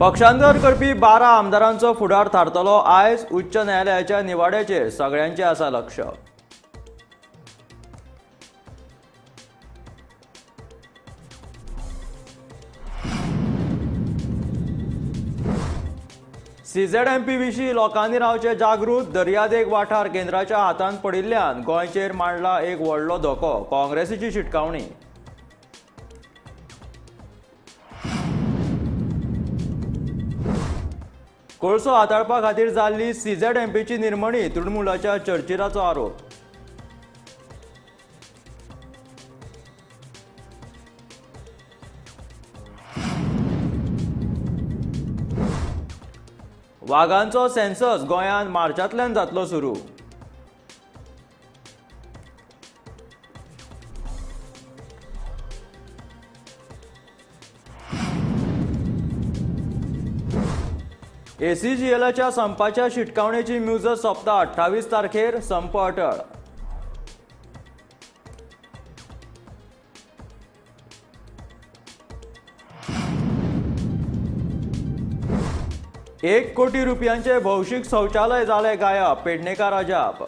पक्षांतर करपी 12 आमदारांचो फुडार थारतलो आयज उच्च न्यायालयाच्या निवाड्याचेर सगळ्यांचे आसा लक्ष। सीझेडएमपी विशीं लोकांनी रावचे जागृत। दर्यादेग वाठार केंद्राच्या हातांत पडिल्ल्यान गोंयचेर मांडला एक व्हडलो धोको, काँग्रेसीची शिटकावणी। कोळसो हाताळपा खातीर जाल्ली सीझेडएमपीची निर्मणी, तृणमुलाच्या चर्चिराचो आरोप। वाघांचो सेन्सस गोंयांत मार्चांतल्यान जातलो सुरू। एसीजीएलच्या संपाच्या शिटकावणेची मुजत सोंपता 28 तारखेर, संप अटळ। 1 कोटी रुपयांचे भौशीक शौचालय जाले गायब, पेडणेकार अजाप।